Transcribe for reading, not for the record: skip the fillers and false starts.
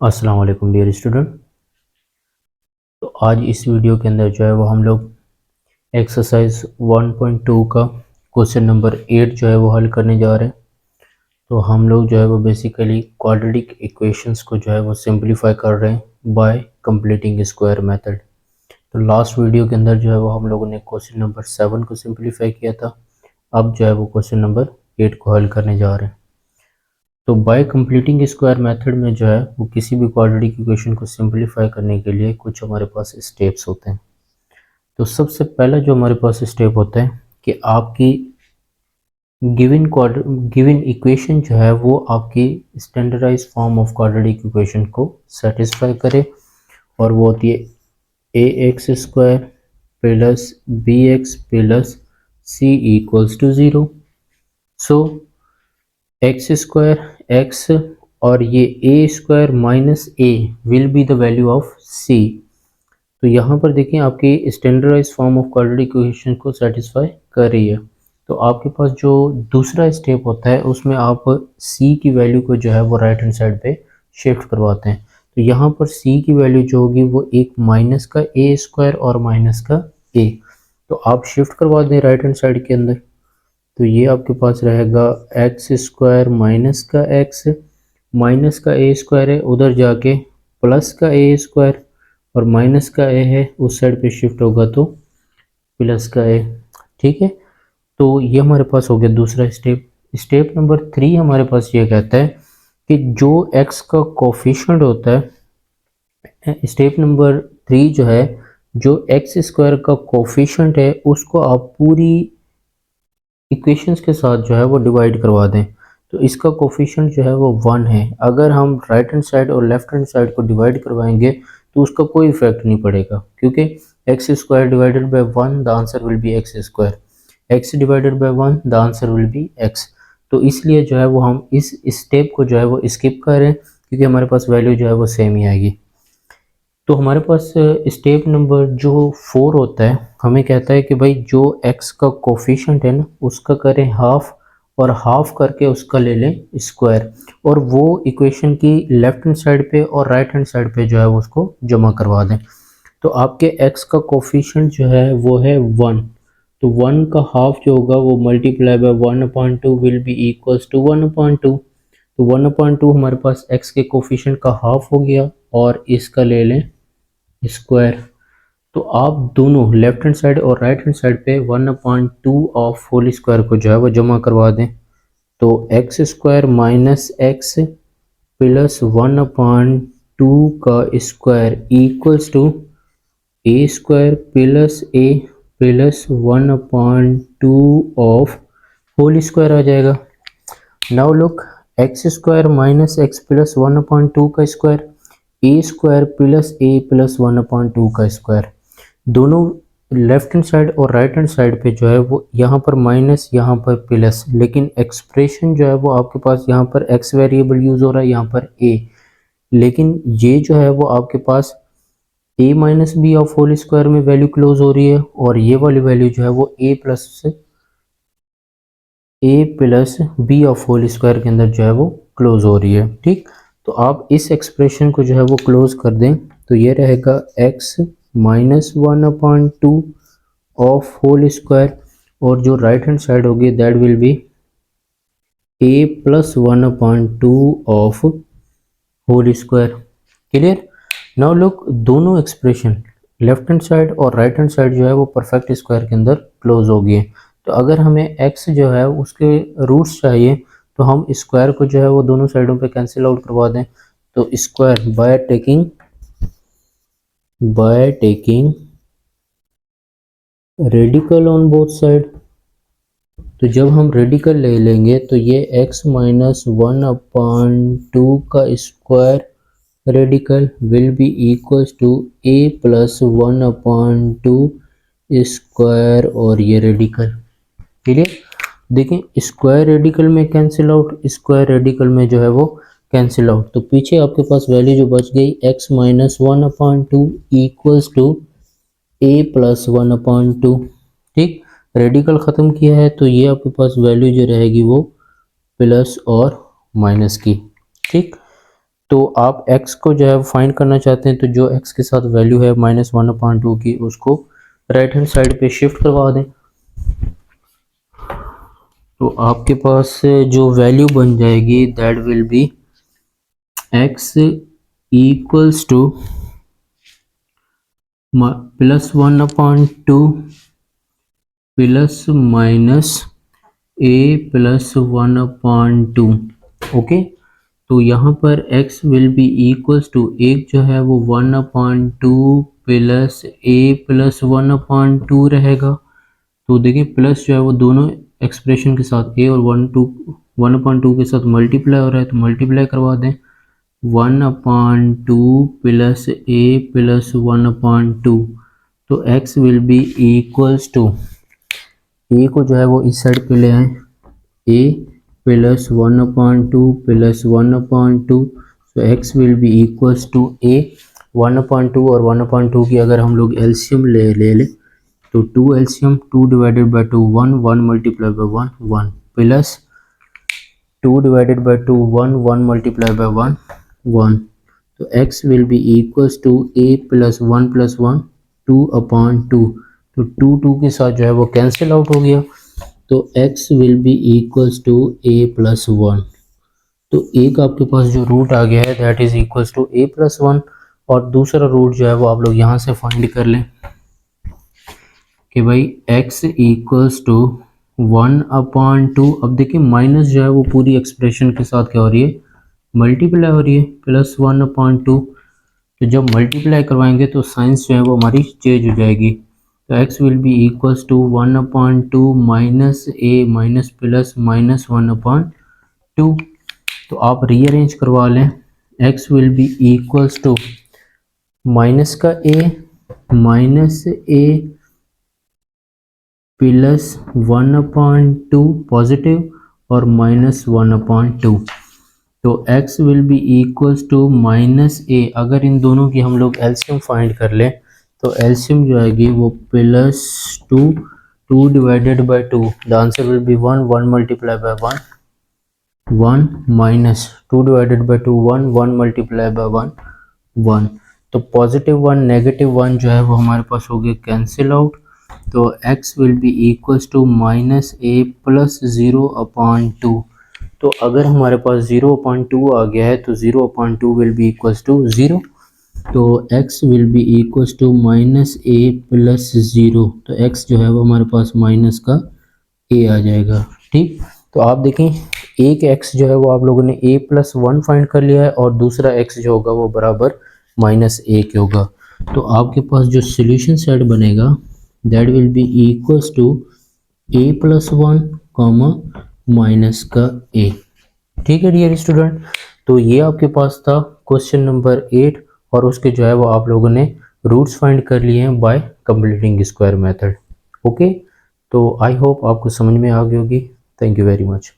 अस्सलाम वालेकुम dear student. तो आज इस वीडियो के अंदर जो है वो हम लोग एक्सरसाइज 1.2 का क्वेश्चन नंबर 8 जो है वो हल करने जा रहे हैं। तो हम लोग जो है वो बेसिकली क्वाड्रेटिक इक्वेशंस को जो है वो सिंपलीफाई कर रहे हैं बाय कंप्लीटिंग स्क्वायर मेथड। तो लास्ट वीडियो के अंदर जो है वो हम लोगों ने क्वेश्चन नंबर 7 को सिंपलीफाई किया था। अब जो है वो क्वेश्चन नंबर 8 को हल करने जा रहे हैं। तो बाय कंप्लीटिंग स्क्वायर मेथड में जो है वो किसी भी क्वाड्रेटिक इक्वेशन को सिंपलीफाई करने के लिए कुछ हमारे पास स्टेप्स होते हैं। तो सबसे पहला जो हमारे पास स्टेप होता है कि आपकी गिवन इक्वेशन जो है वो आपकी standardize form of quadratic equation को सेटिस्फाई करे, और वो होती है a x square plus b x plus c equals to zero. So x square x और ये a square minus a will be the value of c. तो यहाँ पर देखिए आपकी standardize form of quadratic equation को सेटिस्फाई कर रही है। तो आपके पास जो दूसरा स्टेप होता है उसमें आप c की वैल्यू को जो है वो राइट हैंड साइड पे शिफ्ट करवाते हैं। तो यहाँ पर c की वैल्यू जो होगी वो एक माइनस का ए स्क्वायर और माइनस का a, तो आप शिफ्ट करवा दें राइट हैंड साइड के अंदर। तो ये आपके पास रहेगा एक्स स्क्वायर माइनस का एक्स, माइनस का ए स्क्वायर है उधर जाके प्लस का ए स्क्वायर, और माइनस का ए है उस साइड पे शिफ्ट होगा तो प्लस का ए। ठीक है, तो ये हमारे पास हो गया दूसरा स्टेप। स्टेप नंबर 3 हमारे पास ये कहता है कि जो x का कोफिशिएंट होता है, स्टेप नंबर 3 जो है, जो एक्स स्क्वायर का कोफिशिएंट है उसको आप पूरी इक्वेशंस के साथ जो है वो डिवाइड करवा दें। तो इसका कोफिशिएंट जो है वो 1 है। अगर हम राइट हैंड साइड और लेफ्ट हैंड साइड को डिवाइड करवाएंगे तो उसका कोई इफेक्ट नहीं पड़ेगा, क्योंकि x square divided by 1 the answer will be x square, x divided by 1 the answer will be x. तो इसलिए जो है वो हम इस स्टेप को जो है वो स्किप कर रहे हैं, क्योंकि हमारे पास वैल्यू जो है वो सेम ही आएगी। तो हमारे पास स्टेप नंबर जो 4 होता है, हमें कहता है कि भाई जो x का कोफिशिएंट है ना उसका करें हाफ, और हाफ करके उसका ले लें स्क्वायर, और वो इक्वेशन की लेफ्ट हैंड साइड पे और राइट हैंड साइड पे जो है वो उसको जमा करवा दें। तो आपके x का कोफिशिएंट जो है वो है 1। तो 1 का हाफ जो होगा वो multiply by 1/2 will be equals to 1/2। तो 1/2 हमारे पास x के कोफिशिएंट का हाफ हो गया, और इसका ले लें स्क्वायर। तो आप दोनों लेफ्ट हैंड साइड और राइट हैंड साइड पे 1/2 ऑफ होल स्क्वायर को जो है वो जमा करवा दें। तो x square minus x plus 1/2 का square equals to a square plus a plus 1/2 of whole square आ जाएगा। Now look, x square minus x plus 1/2 का square, a square plus a plus 1/2 का स्क्वायर, दोनों लेफ्ट हैंड साइड और right hand side पे जो है वो यहाँ पर माइनस यहाँ पर प्लस, लेकिन एक्सप्रेशन जो है वो आपके पास यहाँ पर एक्स वेरिएबल यूज हो रहा है, यहाँ पर ए, लेकिन ये जो है वो आपके पास a minus b of whole square में वैल्यू क्लोज हो रही है, और ये वाली वैल्यू जो है वो a plus b of whole square के अंदर जो है वो क्लोज हो रही है। ठीक, तो आप इस एक्सप्रेशन को जो है वो क्लोज कर दें। तो ये रहेगा x minus 1/2 of whole square, और जो राइट हैंड साइड होगी that will be a plus 1/2 of whole square. Clear? Now look, दोनों एक्सप्रेशन लेफ्ट हैंड साइड और राइट हैंड साइड जो है वो परफेक्ट स्क्वायर के अंदर क्लोज हो गई है। तो अगर हमें x जो है उसके रूट्स चाहिए तो हम स्क्वायर को जो है वो दोनों साइडों पे कैंसिल आउट करवा दें। तो square by taking radical on both side. तो जब हम रेडिकल ले लेंगे तो ये x माइनस 1/2 का square radical will be equals to a plus 1/2 square, और ये रेडिकल। क्लियर? देखें, स्क्वायर रेडिकल में कैंसिल आउट, स्क्वायर रेडिकल में जो है वो कैंसिल आउट। तो पीछे आपके पास वैल्यू जो बच गई x minus 1/2 equals to a plus 1/2। ठीक, रेडिकल ख़त्म किया है तो ये आपके पास वैल्यू जो रहेगी वो प्लस और माइनस की। ठीक, तो आप x को जो है फाइंड करना चाहते हैं, तो जो x के साथ वैल्यू है -1/2 की, उसको राइट हैंड साइड पे शिफ्ट करवा दें। तो आपके पास जो वैल्यू बन जाएगी that will be x equals to +1/2 plus minus a +1/2। Okay, तो यहाँ पर x will be equals to, एक जो है वो 1/2 प्लस a +1/2 रहेगा। तो देखिए प्लस जो है वो दोनों एक्सप्रेशन के साथ a और 1/2 के साथ मल्टीप्लाई हो रहा है, तो मल्टीप्लाई करवा दें। 1/2 प्लस a +1/2, तो x will be equals to, a को जो है वो इस साइड पे ले आए, a +1/2 plus 1/2, so x will be equals to a 1/2 और 1/2 की अगर हम लोग एलसीएम ले लें, तो 2 LCM 2 divided by 2 1, 1 multiply by 1 1, plus 2 divided by 2 1, 1 multiply by 1 1, तो x will be equals to a +1 + 1 2/2, तो 2 2 के साथ जो है वो कैंसिल आउट हो गया, तो x will be equals to a +1। तो एक आपके पास जो रूट आ गया है that is equals to a +1, और दूसरा रूट जो है वो आप लोग यहाँ से फाइंड कर लें कि भाई x इक्वल्स टू 1/2। अब देखिए माइनस जो है वो पूरी एक्सप्रेशन के साथ क्या हो रही है, मल्टीप्लाई हो रही है, +1/2। तो जब मल्टीप्लाई करवाएंगे तो साइंस जो है वो हमारी चेंज हो जाएगी, तो x will be equals to 1/2 minus a minus plus -1/2। तो आप रीअरेंज करवा लें, x will be equals to minus का a minus a plus 1/2 positive और -1/2, तो x will be equals to -a। अगर इन दोनों की हम लोग एलसीएम फाइंड कर लें, तो एलसीएम जो आएगी वो +2 2 divided by 2, the answer will be 1 1 multiply by 1 1 minus 2 divided by 2 1 1 multiply by 1 1, तो +1 -1 जो है वो हमारे पास हो गया कैंसिल आउट, तो x will be equals to -a plus 0/2। तो अगर हमारे पास 0/2 आ गया है तो 0/2 विल बी इक्वल्स टू 0, तो x will be equals to -a plus 0, तो x जो है वो हमारे पास माइनस का a आ जाएगा। ठीक, तो आप देखें एक x जो है वो आप लोगों ने a +1 फाइंड कर लिया है, और दूसरा x जो होगा वो बराबर -a के होगा। तो आपके पास जो सोल्यूशन सेट बनेगा that will be equals to a +1 comma minus का a। ठीक है डियर स्टूडेंट, तो ये आपके पास था क्वेश्चन नंबर 8, और उसके जो है वो आप लोगों ने रूट्स फाइंड कर लिए हैं bye completing square method. Okay, तो आई होप आपको समझ में आ गई होगी। Thank you very much.